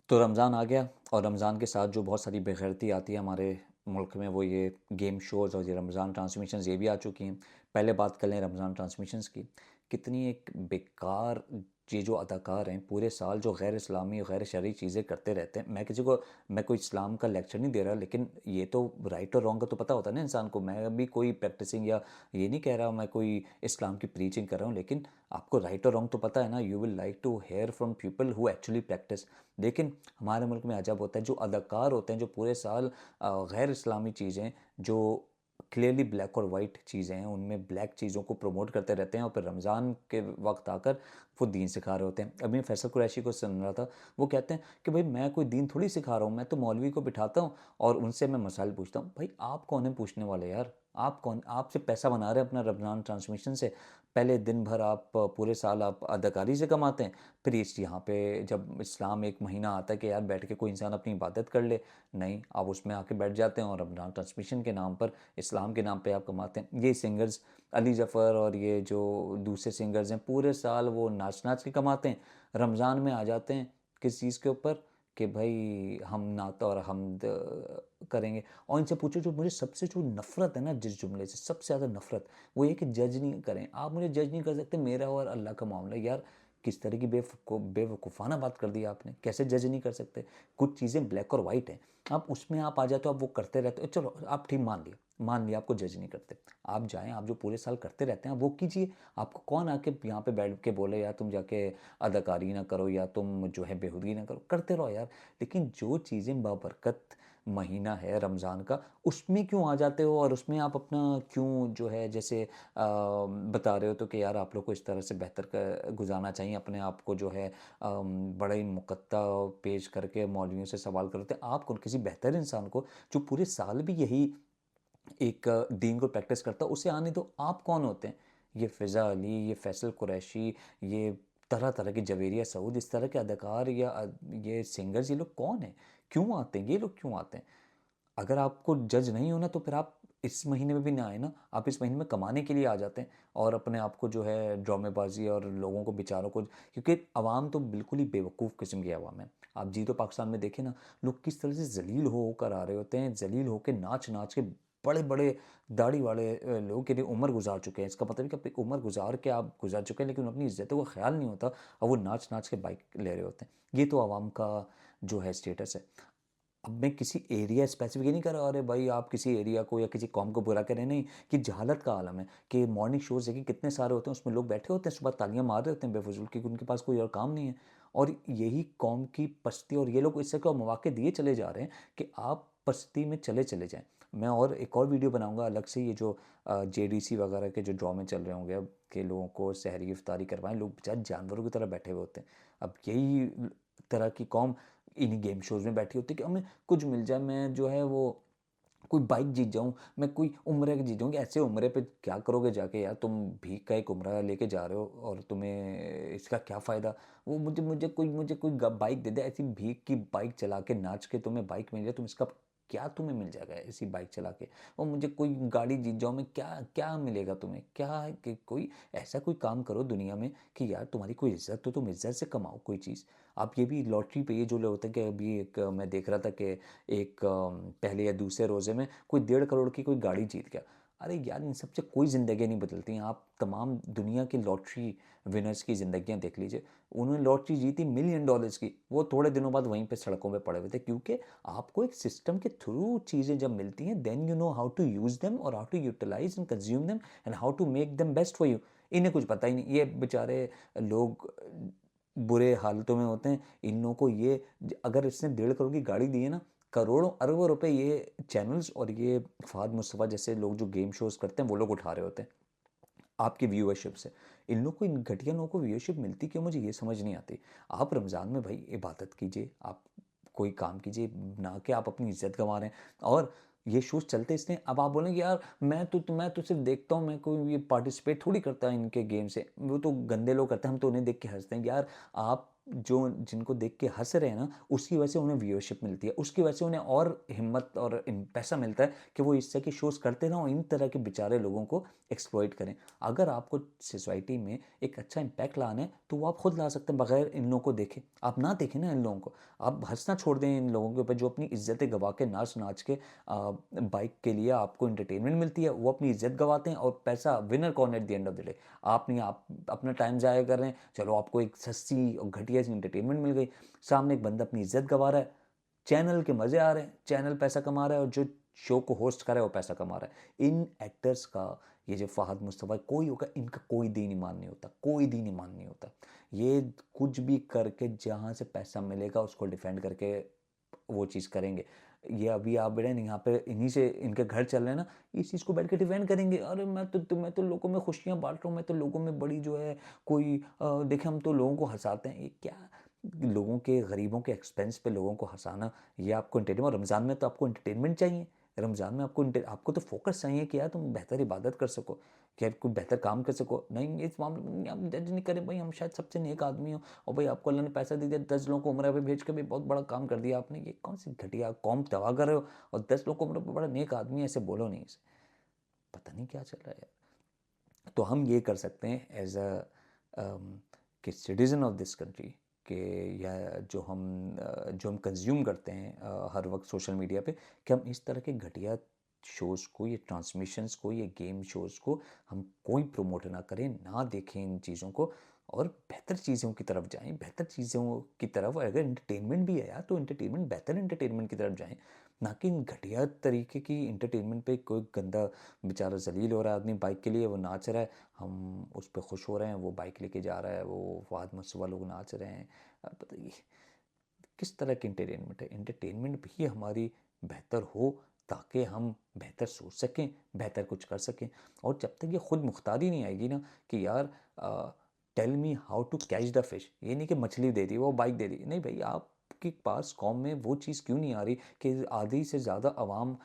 तो रमज़ान आ गया और रमज़ान के साथ जो बहुत सारी बेगैरती आती है हमारे मुल्क में, वो ये गेम शोज़ और ये रमज़ान ट्रांसमिशंस ये भी आ चुकी हैं। पहले बात कर लें रमज़ान ट्रांसमिशंस की। कितनी एक बेकार ये जो अदाकार हैं पूरे साल जो गैर इस्लामी गैर शरई चीज़ें करते रहते हैं। मैं कोई इस्लाम का लेक्चर नहीं दे रहा, लेकिन ये तो राइट और रॉन्ग का तो पता होता है ना इंसान को। मैं भी कोई प्रैक्टिसिंग या ये नहीं कह रहा मैं कोई इस्लाम की प्रीचिंग कर रहा हूँ, लेकिन आपको राइट और रॉन्ग तो पता है ना। You will like to hear from people who actually practice. लेकिन हमारे मुल्क में अजब होता है, जो अदाकार होते हैं जो पूरे साल गैर इस्लामी चीज़ें जो क्लियरली ब्लैक और वाइट चीज़ें हैं उनमें ब्लैक चीज़ों को प्रमोट करते रहते हैं, और फिर रमज़ान के वक्त आकर वो दीन सिखा रहे होते हैं। अभी मैं फैसल कुरैशी को सुन रहा था, वो कहते हैं कि भाई मैं कोई दीन थोड़ी सिखा रहा हूँ, मैं तो मौलवी को बिठाता हूँ और उनसे मैं मसाइल पूछता हूँ। भाई आप कौन है पूछने वाले यार? आप कौन? आपसे पैसा बना रहे हैं अपना रमज़ान ट्रांसमिशन से। पहले दिन भर आप पूरे साल आप अदाकारी से कमाते हैं, फिर इस यहाँ पे जब इस्लाम एक महीना आता है कि यार बैठ के कोई इंसान अपनी इबादत कर ले, नहीं आप उसमें आके बैठ जाते हैं और रमज़ान ट्रांसमिशन के नाम पर इस्लाम के नाम पे आप कमाते हैं। ये सिंगर्स अली जफ़र और ये जो दूसरे सिंगर्स हैं पूरे साल वो नाच नाच के कमाते हैं, रमज़ान में आ जाते हैं किस चीज़ के ऊपर कि भाई हम नात और हमद करेंगे। और इनसे पूछो, जो मुझे सबसे जो नफ़रत है ना, जिस जुमले से सबसे ज़्यादा नफ़रत, वो ये कि जज नहीं करें। आप मुझे जज नहीं कर सकते, मेरा और अल्लाह का मामला है। यार किस तरह की बेवकूफ़ाना बात कर दी आपने, कैसे जज नहीं कर सकते? कुछ चीज़ें ब्लैक और वाइट हैं, आप उसमें आप आ जाते हो, आप वो करते रहते हो, चलो आप ठीक मान लिया आपको जज नहीं करते। आप जाएँ, आप जो पूरे साल करते रहते हैं आप वो कीजिए। आपको कौन आके यहाँ पे बैठ के बोले यार तुम जाके अदाकारी ना करो या तुम जो है बेहूदगी ना करो, करते रहो यार। लेकिन जो चीज़ें बाबरकत महीना है रमज़ान का, उसमें क्यों आ जाते हो और उसमें आप अपना क्यों जो है जैसे बता रहे हो तो कि यार आप लोग को इस तरह से बेहतर गुजारना चाहिए अपने आप को, जो है बड़ा ही मुकद्दा पेश करके मौलवियों से सवाल करते हैं। आप कौन? किसी बेहतर इंसान को जो पूरे साल भी यही एक दीन को प्रैक्टिस करता है उसे आने दो। आप कौन होते हैं? ये फ़िज़ा अली, ये फैसल कुरैशी, ये तरह तरह के जवेरिया सऊद, इस तरह के अदाकार या ये सिंगर्स, ये लोग कौन हैं? क्यों आते हैं ये लोग, क्यों आते हैं? अगर आपको जज नहीं होना तो फिर आप इस महीने में भी ना आए ना। आप इस महीने में कमाने के लिए आ जाते हैं और अपने आप को जो है ड्रामेबाजी और लोगों को बेचारों को, क्योंकि आवाम तो बिल्कुल ही बेवकूफ़ किस्म की आवाम है। आप जी तो पाकिस्तान में देखें ना, लोग किस तरह से जलील हो होकर आ रहे होते हैं, जलील होकर नाच नाच के, बड़े बड़े दाढ़ी वाले लोग के लिए उम्र गुजार चुके हैं। इसका मतलब है कि अपनी उम्र गुजार के आप गुजार चुके हैं, लेकिन अपनी इज्जतों का ख्याल नहीं होता और वो नाच नाच के बाइक ले रहे होते हैं। ये तो आवाम का जो है स्टेटस है। अब मैं किसी एरिया स्पेसिफिक नहीं कर रहा, अरे भाई आप किसी एरिया को या किसी कौम को बुरा करें, नहीं। कि जहालत का आलम है कि मॉर्निंग शोज़ देखिए कितने सारे होते हैं, उसमें लोग बैठे होते हैं सुबह तालियां मार रहे होते हैं बेफजूल, क्योंकि उनके पास कोई और काम नहीं है। और यही कौम की पस्ती, और ये लोग इससे क्या मौके दिए चले जा रहे हैं कि आप पस्ती में चले चले जाएं। मैं और एक और वीडियो बनाऊंगा अलग से, ये जो जेडीसी वगैरह के जो ड्रामे चल रहे होंगे अब के लोगों को सहरी इफ्तारी करवाएं, लोग बेचारे जानवरों की तरह बैठे हुए होते हैं। अब यही तरह की कौम इन्हीं गेम शोज़ में बैठी होती है कि हमें कुछ मिल जाए, मैं जो है वो कोई बाइक जीत जाऊँ, मैं कोई उम्रे जीत जाऊँ। कि ऐसे उम्रे पे क्या करोगे जाके यार? तुम भीख का एक उम्रा लेके जा रहे हो और तुम्हें इसका क्या फ़ायदा? वो मुझे कोई बाइक दे दे, ऐसी भीख की बाइक चला के नाच के तुम्हें बाइक मिल जाए, तुम इसका क्या तुम्हें मिल जाएगा ऐसी बाइक चला के? और मुझे कोई गाड़ी जीत जाओ, मैं क्या क्या मिलेगा तुम्हें? क्या है कि कोई ऐसा कोई काम करो दुनिया में कि यार तुम्हारी कोई इज्जत हो, तुम इज्जत से कमाओ कोई चीज़। आप ये भी लॉटरी पे ये जो लोग होते हैं कि अभी एक मैं देख रहा था कि एक पहले या दूसरे रोज़े में कोई 1.5 करोड़ की कोई गाड़ी जीत गया। अरे यार इन सबसे कोई ज़िंदगी नहीं बदलती हैं। आप तमाम दुनिया की लॉटरी विनर्स की ज़िंदगियाँ देख लीजिए। उन्होंने लॉटरी जीती मिलियन डॉलर्स की, वो थोड़े दिनों बाद वहीं पे सड़कों पे पड़े हुए थे, क्योंकि आपको एक सिस्टम के थ्रू चीज़ें जब मिलती हैं then you know how to use them और how to utilize and consume them and how to make them best for you. इन्हें कुछ पता ही नहीं, ये बेचारे लोग बुरे हालतों में होते हैं। इन लोगों को ये अगर इसने 1.5 करोड़ की गाड़ी दी है ना, करोड़ों अरबों रुपए ये चैनल्स और ये फ़ाद मुस्तफ़ा जैसे लोग जो गेम शोज़ करते हैं वो लोग उठा रहे होते हैं आपकी व्यूअरशिप से। इन लोग को, इन घटिया लोगों को व्यूअरशिप मिलती क्यों, मुझे ये समझ नहीं आती। आप रमज़ान में भाई इबादत कीजिए, आप कोई काम कीजिए, ना कि आप अपनी इज्जत गंवा रहे हैं। और ये शोज़ चलते इसलिए, अब आप बोलेंगे यार मैं तो सिर्फ देखता हूँ, मैं कोई ये पार्टिसिपेट थोड़ी करता इनके गेम से, वो तो गंदे लोग करते हैं, हम तो उन्हें देख के हंसते हैं। यार आप जो जिनको देख के हँस रहे हैं ना, उसकी वजह से उन्हें व्यूअरशिप मिलती है, उसकी वजह से उन्हें और हिम्मत और पैसा मिलता है कि वो इस तरह के शोज़ करते रहें और इन तरह के बेचारे लोगों को एक्सप्लॉइट करें। अगर आपको सोसाइटी में एक अच्छा इम्पैक्ट लाना है तो वो आप खुद ला सकते हैं बगैर इन लोगों को देखे। आप ना देखें ना इन लोगों को, आप हंसना छोड़ दें इन लोगों के ऊपर जो अपनी इज्जतें गवा के नाच नाच के बाइक के लिए आपको इंटरटेनमेंट मिलती है, वो अपनी इज्जत गवाते हैं और पैसा विनर कौन at the end of the day? आप नहीं। आप अपना टाइम ज़ाया कर रहे हैं, चलो आपको एक सस्ती और घटिया सी इंटरटेनमेंट मिल गई, सामने एक बंदा अपनी इज्जत गवा रहा है, चैनल के मज़े आ रहे हैं, चैनल पैसा कमा रहा है और जो शो को होस्ट कर रहा है वो पैसा कमा रहा है। इन एक्टर्स का, ये जो फ़हद मुस्तफ़ा कोई होगा, इनका कोई दीन ईमान नहीं होता, कोई दीन ईमान नहीं होता। ये कुछ भी करके जहाँ से पैसा मिलेगा उसको डिफेंड करके वो चीज़ करेंगे। ये अभी आप बेटे यहाँ पे इन्हीं से इनके घर चल रहे हैं ना, इस चीज़ को बैठ के डिफेंड करेंगे। अरे मैं तो लोगों में खुशियाँ बांट रहा हूँ, मैं तो लोगों में बड़ी जो है कोई देखे हम तो लोगों को हंसाते हैं। ये क्या, लोगों के गरीबों के एक्सपेंस पे लोगों को हंसाना, ये आपको एंटरटेनमेंट? रमज़ान में तो आपको एंटरटेनमेंट चाहिए, रमज़ान में आपको तो फोकस चाहिए कि यार तुम बेहतर इबादत कर सको, कि यार कोई बेहतर काम कर सको। नहीं, इस मामले में हम जज नहीं करें भाई, हम शायद सबसे नेक आदमी हो और भाई आपको अल्लाह ने पैसा दे दिया, 10 लोगों को उम्र पे भेज के भी बहुत बड़ा काम कर दिया आपने, ये कौन सी घटिया कौम तबाह कर रहे हो और 10 लोगों को उम्र पे बड़ा नेक आदमी है, ऐसे बोलो नहीं इसे। पता नहीं क्या चल रहा है यार। तो हम ये कर सकते हैं एज अ कि सिटीज़न ऑफ दिस कंट्री कि या जो हम कंज्यूम करते हैं हर वक्त सोशल मीडिया पे, कि हम इस तरह के घटिया शोज़ को, ये ट्रांसमिशंस को, ये गेम शोज़ को हम कोई प्रमोट ना करें, ना देखें इन चीज़ों को और बेहतर चीज़ों की तरफ जाएं, बेहतर चीज़ों की तरफ। अगर एंटरटेनमेंट भी है यार तो एंटरटेनमेंट, बेहतर एंटरटेनमेंट की तरफ जाएं, ना कि घटिया तरीके की इंटरटेनमेंट पे। कोई गंदा बेचारा जलील हो रहा है आदमी बाइक के लिए, वो नाच रहा है, हम उस पर खुश हो रहे हैं, वो बाइक लेके जा रहा है, वो फवाद मुस्तफ़ा लोग नाच रहे हैं। अब बताइए किस तरह की इंटरटेनमेंट है? इंटरटेनमेंट भी हमारी बेहतर हो ताकि हम बेहतर सोच सकें, बेहतर कुछ कर सकें। और जब तक ये खुद मुख्तारी नहीं आएगी ना कि यार tell me how to catch the fish, ये नहीं कि मछली दे दी वो बाइक दे दी, नहीं भाई, आपके पास कौम में वो चीज़ क्यों नहीं आ रही कि आधी से ज़्यादा आवाम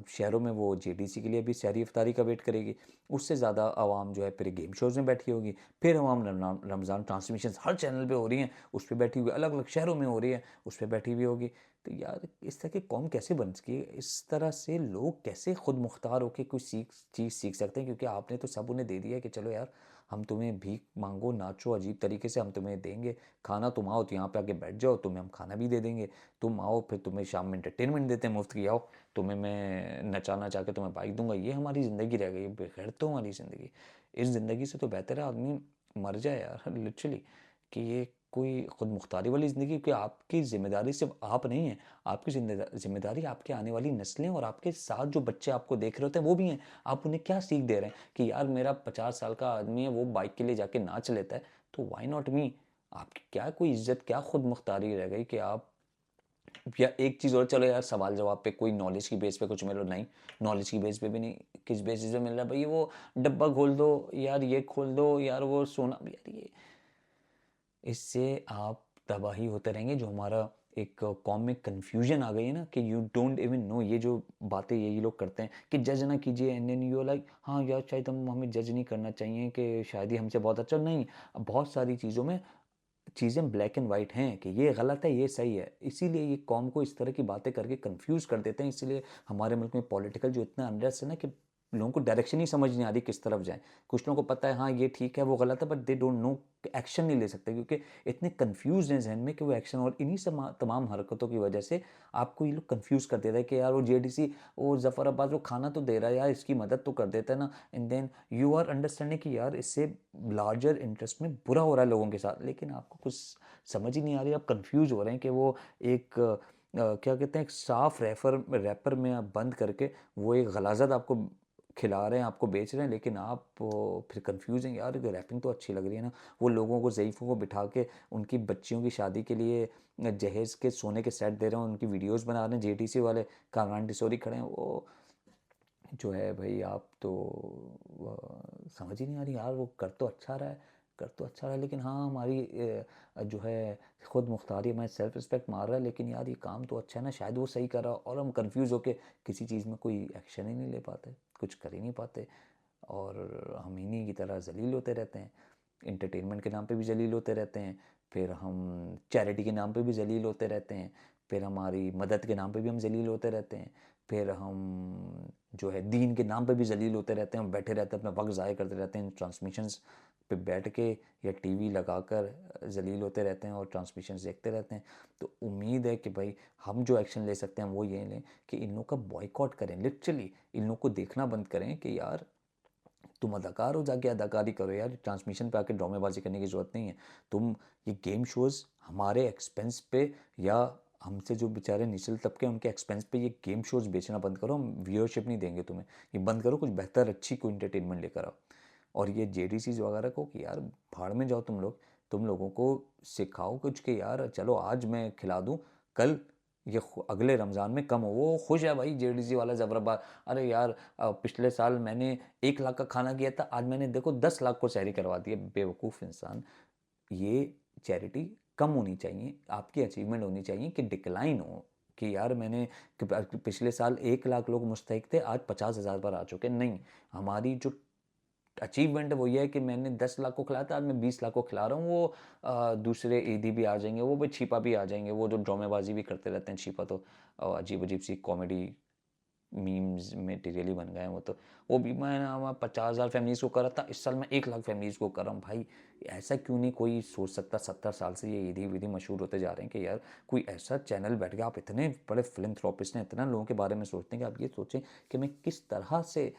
शहरों में वो जेडीसी के लिए भी सहरी इफ्तारी का वेट करेगी, उससे ज़्यादा आवाम जो है फिर गेम शोज़ में बैठी होगी, फिर आवाम रमज़ान ट्रांसमिशन हर चैनल पे हो रही हैं उस पर बैठी हुई, अलग अलग शहरों में हो रही है उस पर बैठी हुई होगी। तो यार इस तरह की कौम कैसे बन सकी? इस तरह से लोग कैसे खुद मुख्तार होकर कोई चीज़ सीख सकते हैं? क्योंकि आपने तो सब उन्हें दे दिया कि चलो यार हम तुम्हें भीख मांगो, नाचो अजीब तरीके से, हम तुम्हें देंगे खाना, तुम आओ तो यहाँ पे आके बैठ जाओ, तुम्हें हम खाना भी दे देंगे, तुम आओ फिर तुम्हें शाम में एंटरटेनमेंट देते हैं मुफ्त की, आओ तुम्हें मैं नचा नचा के तुम्हें बाइक दूंगा। ये हमारी ज़िंदगी रह गई, बेखैर तो हमारी ज़िंदगी। इस ज़िंदगी से तो बेहतर है आदमी मर जाए यार, लिटरली। कि ये कोई खुद मुख्तारी वाली ज़िंदगी, कि आपकी ज़िम्मेदारी सिर्फ आप नहीं है, आपकी ज़िम्मेदारी आपके आने वाली नस्लें और आपके साथ जो बच्चे आपको देख रहे होते हैं वो भी हैं। आप उन्हें क्या सीख दे रहे हैं कि यार मेरा 50 साल का आदमी है, वो बाइक के लिए जाके नाच लेता है, तो वाई नॉट मी? आपकी क्या कोई इज्जत, क्या खुद मुख्तारी रह गई कि आप, या एक चीज़ और, चलो यार सवाल जवाब पे कोई नॉलेज की बेस पे कुछ मिलो, नहीं, नॉलेज की बेस पे भी नहीं, किस बेसिस पे मिल रहा है भाई? वो डब्बा खोल दो यार, ये खोल दो यार, वो सोना यार, ये इससे आप तबाही होते रहेंगे। जो हमारा एक कौम में कन्फ्यूजन आ गई है ना कि यू डोंट इवन नो, ये जो बातें यही लोग करते हैं कि जज ना कीजिए, एंड देन यू लाइक हाँ यार शायद हमें जज नहीं करना चाहिए कि शायद ही हमसे बहुत अच्छा नहीं। बहुत सारी चीज़ों में चीज़ें ब्लैक एंड वाइट हैं कि ये गलत है ये सही है, इसीलिए ये कौम को इस तरह की बातें करके कंफ्यूज कर देते हैं। इसीलिए हमारे मुल्क में पॉलिटिकल जो इतना अनरेस्ट है ना कि लोगों को डायरेक्शन ही समझ नहीं आ रही किस तरफ जाए। कुछ लोगों को पता है हाँ ये ठीक है वो गलत है, but they don't know, action नहीं ले सकते क्योंकि इतने कंफ्यूज हैं जहन में कि वो एक्शन, और इन्हीं सब तमाम हरकतों की वजह से आपको ये लोग कंफ्यूज कर देता है कि यार वो जेडीसी, वो जफ़र अब्बास वो खाना तो दे रहा है यार, इसकी मदद तो कर देता है ना, and then you are understanding कि यार इससे लार्जर इंटरेस्ट में बुरा हो रहा है लोगों के साथ, लेकिन आपको कुछ समझ ही नहीं आ रही, आप कंफ्यूज हो रहे हैं कि वो एक क्या कहते हैं, एक साफ रैपर में आप बंद करके वो एक गलाजत आपको खिला रहे हैं, आपको बेच रहे हैं, लेकिन आप फिर कंफ्यूज हैं यार रैपिंग तो अच्छी लग रही है ना। वो लोगों को, ज़ईफ़ों को बिठा के उनकी बच्चियों की शादी के लिए जहेज़ के सोने के सेट दे रहे हैं, उनकी वीडियोस बना रहे हैं, जेटीसी वाले कामरान डिसोरी खड़े हैं, वो जो है भाई आप तो समझ ही नहीं आ रही यार। वो कर तो अच्छा रहा है, कर तो अच्छा रहा है, लेकिन हाँ हमारी जो है खुद मुख्तारी हमारी सेल्फ रिस्पेक्ट मार रहा है, लेकिन यार ये काम तो अच्छा है ना, शायद वो सही कर रहा, और हम कंफ्यूज होके किसी चीज़ में कोई एक्शन ही नहीं ले पाते, कुछ कर ही नहीं पाते, और हम इन्हीं की तरह जलील होते रहते हैं, एंटरटेनमेंट के नाम पे भी जलील होते रहते हैं। फिर हम चैरिटी के नाम पे भी ज़लील होते रहते हैं, फिर हमारी मदद के नाम पे भी हम ज़लील होते रहते हैं, फिर हम जो है दीन के नाम पे भी ज़लील होते रहते हैं, हम बैठे रहते हैं, अपना वक्त ज़ाय करते रहते हैं, ट्रांसमिशंस पे बैठ के या टीवी लगाकर ज़लील होते रहते हैं और ट्रांसमिशंस देखते रहते हैं। तो उम्मीद है कि भाई हम जो एक्शन ले सकते हैं वो ये लें कि इन लोगों का बॉयकॉट करें, लिटरली इन लोगों को देखना बंद करें कि यार तुम अदाकार हो, जाके अदाकारी करो यार, ट्रांसमिशन पे आके ड्रामेबाजी करने की ज़रूरत नहीं है। तुम ये गेम शोज़ हमारे एक्सपेंस पे या हमसे जो बेचारे निचले तबके हैं उनके एक्सपेंस पे ये गेम शोज़ बेचना बंद करो, हम व्यूअरशिप नहीं देंगे तुम्हें, ये बंद करो, कुछ बेहतर अच्छी कोई इंटरटेनमेंट लेकर आओ। और ये जेडीसीज वगैरह को कि यार भाड़ में जाओ तुम लोग, तुम लोगों को सिखाओ कुछ कि यार चलो आज मैं खिला दूँ, कल ये अगले रमज़ान में कम हो। वो खुश है भाई जेडीसी वाला ज़बरबार, अरे यार पिछले साल मैंने 1 लाख का खाना किया था, आज मैंने देखो 10 लाख को सहरी करवा दी है। बेवकूफ़ इंसान। ये चैरिटी कम होनी चाहिए, आपकी अचीवमेंट होनी चाहिए कि डिक्लाइन हो कि यार मैंने पिछले साल 1 लाख लोग मुस्तहिक थे, आज 50,000 पर आ चुके। नहीं, हमारी जो अचीवमेंट है वो ये है कि मैंने 10 लाख को खिलाया था, आज मैं 20 लाख को खिला रहा हूँ। वो दूसरे ईदी भी आ जाएंगे, वो भी छिपा भी आ जाएंगे, वो जो ड्रामेबाजी भी करते रहते हैं छिपा, तो अजीब अजीब सी कॉमेडी मीम्स मटेरियल ही बन गए हैं वो। तो वो भी मैं 50,000 फैमिलीज़ को कर रहा था, इस साल मैं 1 लाख फैमिलीज़ को कर रहा हूँ। भाई ऐसा क्यों नहीं कोई सोच सकता? 70 साल से ये ईदी विधि मशहूर होते जा रहे हैं कि यार कोई ऐसा चैनल बैठ गया, आप इतने बड़े फिल्मथ्रोपिस्ट हैं, इतना लोगों के बारे में सोचते हैं कि आप ये सोचें कि मैं किस तरह से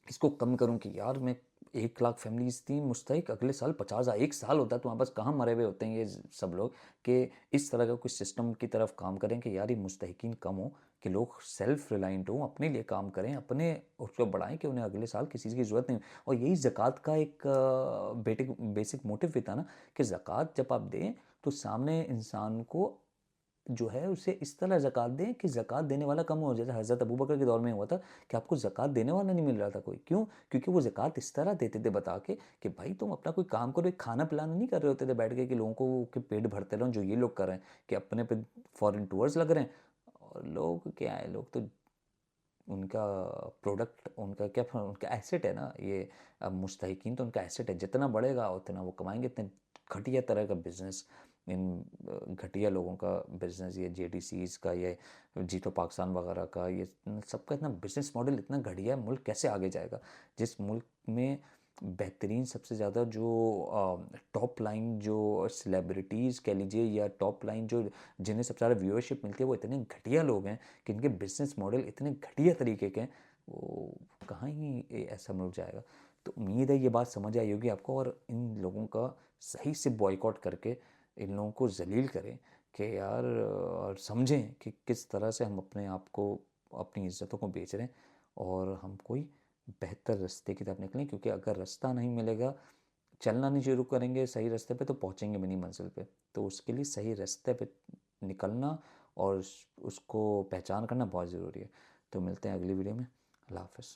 इसको कम करूं कि यार मैं 1 लाख फैमिलीज थी मुस्तहिक, अगले साल 50,000, 1 साल होता है तो वहाँ बस कहाँ मरे हुए होते हैं ये सब लोग, कि इस तरह का कुछ सिस्टम की तरफ काम करें कि यार ये मुस्तहिकीन कम हो, कि लोग सेल्फ रिलायंट हों, अपने लिए काम करें, अपने उसको बढ़ाएं कि उन्हें अगले साल किसी चीज़ की ज़रूरत नहीं हो। और यही ज़कात का एक बेसिक मोटिव भी था ना, कि ज़कात जब आप दें तो सामने इंसान को जो है उसे इस तरह ज़कात दें कि ज़कात देने वाला कम हो। जैसे हज़रत अबू बकर के दौर में हुआ था कि आपको ज़कात देने वाला नहीं मिल रहा था कोई, क्यों? क्योंकि वो ज़कात इस तरह देते थे बता के कि भाई तुम अपना कोई काम करो, एक खाना पिलाना नहीं कर रहे होते थे बैठ के कि लोगों को के पेट भरते रहो, जो ये लोग कर रहे हैं कि अपने पे फॉरेन टूर्स लग रहे हैं। और लोग क्या है, लोग तो उनका प्रोडक्ट, उनका क्या, उनका एसेट है ना ये। अब मुस्तहिकीन तो उनका एसेट है, जितना बढ़ेगा उतना वो कमाएंगे। इतने घटिया तरह का बिजनेस, इन घटिया लोगों का बिजनेस, ये जेडीसीज का, ये जीतो पाकिस्तान वगैरह का, ये सबका इतना बिजनेस मॉडल इतना घटिया है। मुल्क कैसे आगे जाएगा जिस मुल्क में बेहतरीन सबसे ज़्यादा जो टॉप लाइन जो सेलिब्रिटीज़ कह लीजिए या टॉप लाइन जो जिन्हें सबसे ज़्यादा व्यूअरशिप मिलती है, वो इतने घटिया लोग हैं कि इनके बिजनेस मॉडल इतने घटिया तरीके के हैं, वो कहाँ ही ऐसा मिल जाएगा। तो उम्मीद है ये बात समझ आई होगी आपको, और इन लोगों का सही से बॉयकॉट करके इन लोगों को ज़लील करें कि यार, और समझें कि किस तरह से हम अपने आप को, अपनी इज़्ज़तों को बेच रहे हैं, और हम कोई बेहतर रास्ते की तरफ निकलें। क्योंकि अगर रास्ता नहीं मिलेगा, चलना नहीं शुरू करेंगे सही रास्ते पे, तो पहुँचेंगे भी नहीं मंजिल पे। तो उसके लिए सही रास्ते पे निकलना और उसको पहचान करना बहुत ज़रूरी है। तो मिलते हैं अगली वीडियो में। अल्लाह हाफ़िज़।